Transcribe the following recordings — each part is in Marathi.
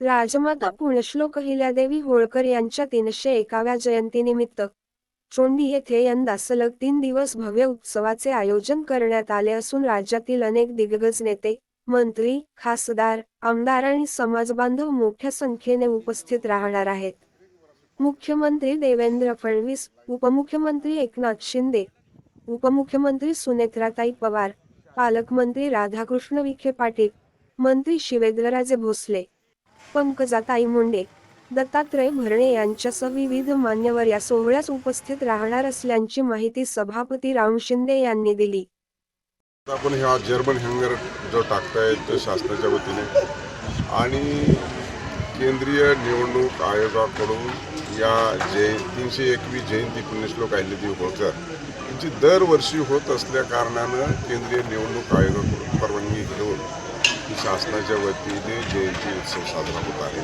राजमाता पुण्यश्लोक अहिल्यादेवी होळकर यांच्या 301व्या जयंतीनिमित्त चोंडी येथे यंदा सलग 3 दिवस भव्य उत्सवाचे आयोजन करण्यात आले असून राज्यातील अनेक दिग्गज नेते, मंत्री, खासदार, आमदार आणि समाजबांधव मोठ्या संख्येने उपस्थित राहणार आहेत. मुख्यमंत्री देवेंद्र फडणवीस, उपमुख्यमंत्री एकनाथ शिंदे, उपमुख्यमंत्री सुनेत्राताई पवार, पालकमंत्री राधाकृष्ण विखे पाटील, मंत्री शिवेंद्रराजे भोसले, पंकजाताई मुंडे, दत्तात्रय भरणे यांच्यासह विविध मान्यवर या सोहळ्यास उपस्थित राहणार असल्याची माहिती सभापती राम शिंदे यांनी दिली. आपण हा जर्मन हँगर जो टाकताय तो शासनाच्या वतीने आणि केंद्रीय निवडणूक आयोगाकडून या 301वी जयंती पुण्यश्लोक अहिल्यादेवी होळकर यांची दरवर्षी होत असल्या कारणानं केंद्रीय निवडणूक आयोगाकडून परवानगी घेऊन शासनाच्या वतीने जयंती उत्सव साजरा होत आहे.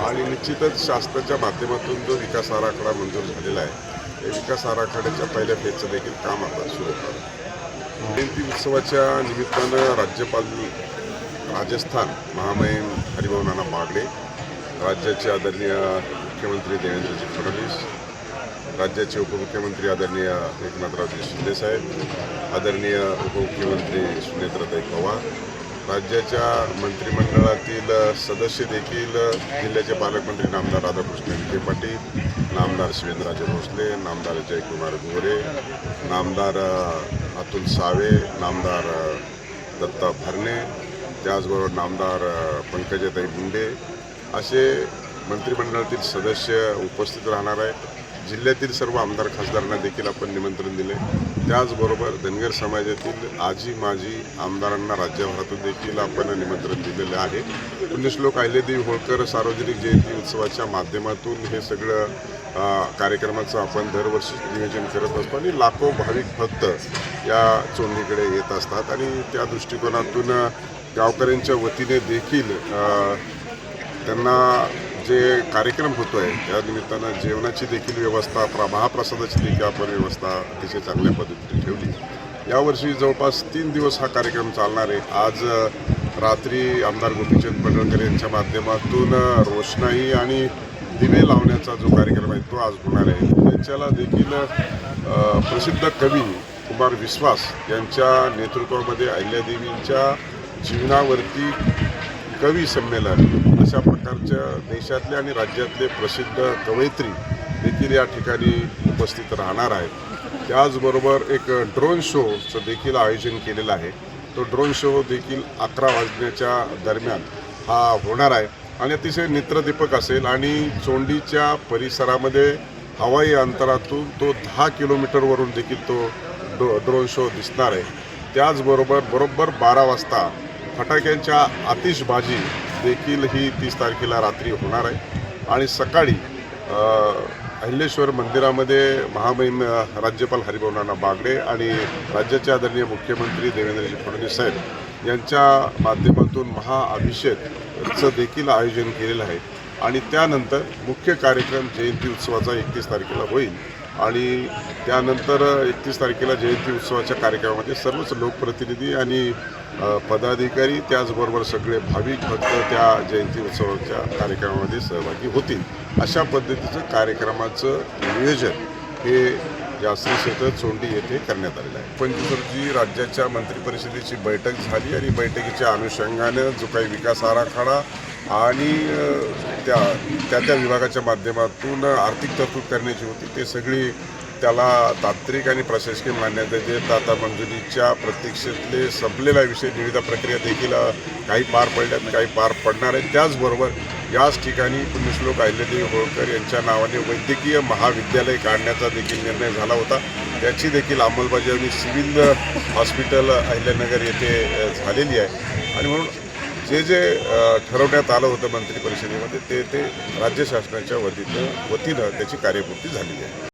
आणि निश्चितच शासनाच्या माध्यमातून जो विकास आराखडा मंजूर झालेला आहे, या विकास आराखड्याच्या पहिल्या फेजचं देखील काम आता सुरू आहे. जयंती उत्सवाच्या निमित्तानं राज्यपाल राजस्थान महामहिम हरिभाऊ नाना बागडे, राज्याचे आदरणीय मुख्यमंत्री देवेंद्रजी फडणवीस, राज्याचे उपमुख्यमंत्री आदरणीय एकनाथरावजी शिंदेसाहेब, आदरणीय उपमुख्यमंत्री सुनेत्राताई पवार, राज्याच्या मंत्रिमंडळातील सदस्य देखील जिल्ह्याचे पालकमंत्री नामदार राधाकृष्ण विखे पाटील, नामदार शिवेंद्रराजे भोसले, नामदार जयकुमार गोरे, नामदार अतुल सावे, नामदार दत्ता भरणे, त्याचबरोबर नामदार पंकजाताई मुंडे असे मंत्रिमंडळातील सदस्य उपस्थित राहणार आहेत. जिल्ह्यातील सर्व आमदार खासदारांना देखील आपण निमंत्रण दिले. त्याचबरोबर धनगर समाजातील आजी माजी आमदारांना राज्यभरातून देखील आपण निमंत्रण दिलेलं आहे. पुण्यश्लोक अहिल्यादेवी होळकर सार्वजनिक जयंती उत्सवाच्या माध्यमातून हे सगळं कार्यक्रमाचं आपण दरवर्षी नियोजन करत असतो आणि लाखो भाविक भक्त या चोंडीकडे येत असतात आणि त्या दृष्टिकोनातून गावकऱ्यांच्या वतीने देखील त्यांना जे कार्यक्रम होतो आहे त्या निमित्तानं जेवणाची देखील व्यवस्था, महाप्रसादाची देखील आपण व्यवस्था अतिशय चांगल्या पद्धतीने ठेवली. यावर्षी जवळपास 3 दिवस हा कार्यक्रम चालणार आहे. आज रात्री आमदार गोपीचंद पडळकर यांच्या माध्यमातून रोषणाई आणि दिवे लावण्याचा जो कार्यक्रम आहे तो आज होणार आहे. त्याच्याला देखील प्रसिद्ध कवी कुमार विश्वास यांच्या नेतृत्वामध्ये अहिल्यादेवींच्या जीवनावरती कवी संमेलन अशा प्रकारच्या देशातले आणि राज्यातले प्रसिद्ध कवयित्री देखील या ठिकाणी उपस्थित राहणार आहेत. त्याचबरोबर एक ड्रोन शोचं देखील आयोजन केलेलं आहे. तो ड्रोन शो देखील 11 वाजण्याच्या दरम्यान हा होणार आहे आणि अतिशय नेत्रदीपक असेल आणि चोंडीच्या परिसरामध्ये हवाई अंतरातून तो 10 किलोमीटरवरून देखील तो ड्रोन शो दिसणार आहे. त्याचबरोबर बरोबर 12 वाजता फटाक्यांच्या आतिषबाजी देखील ही 30 तारखेला रात्री होणार आहे आणि सकाळी अहिल्याश्वर मंदिरामध्ये महामहिम राज्यपाल हरिभाऊ नाना बागडे आणि राज्याचे आदरणीय मुख्यमंत्री देवेंद्रजी फडणवीस साहेब यांच्या माध्यमातून महाअभिषेकचं देखील आयोजन केलेलं आहे आणि त्यानंतर मुख्य कार्यक्रम जयंती उत्सवाचा 31 तारखेला होईल आणि त्यानंतर 31 तारखेला जयंती उत्सवाच्या कार्यक्रमामध्ये सर्वच लोकप्रतिनिधी आणि पदाधिकारी त्याचबरोबर सगळे भाविक भक्त त्या जयंती उत्सवाच्या कार्यक्रमामध्ये सहभागी होतील. अशा पद्धतीचं कार्यक्रमाचं नियोजन हे या श्री क्षेत्र चोंडी येथे करण्यात आलेलं आहे. 25 रोजी राज्याच्या मंत्रिपरिषदेची बैठक झाली आणि बैठकीच्या अनुषंगानं जो काही विकास आराखडा आणि त्या विभागाच्या माध्यमातून आर्थिक तरतूद करण्याची होती ते सगळी त्याला तांत्रिक आणि प्रशासकीय मान्यता देत आता मंजुरीच्या प्रतीक्षेतले संपलेला विषय निविदा प्रक्रिया देखील काही पार पडल्यात, काही पार पडणार आहेत. त्याचबरोबर याच ठिकाणी पुण्यश्लोक अहिल्यादेवी होळकर यांच्या नावाने वैद्यकीय महाविद्यालय काढण्याचा देखील निर्णय झाला होता. त्याची देखील अंमलबजावणी सिव्हिल हॉस्पिटल अहिल्यानगर येथे झालेली आहे आणि म्हणून जे ठरवण्यात आलं होतं मंत्रिपरिषदेमध्ये ते राज्य शासनाच्या वतीनं त्याची कार्यपूर्ती झालेली आहे.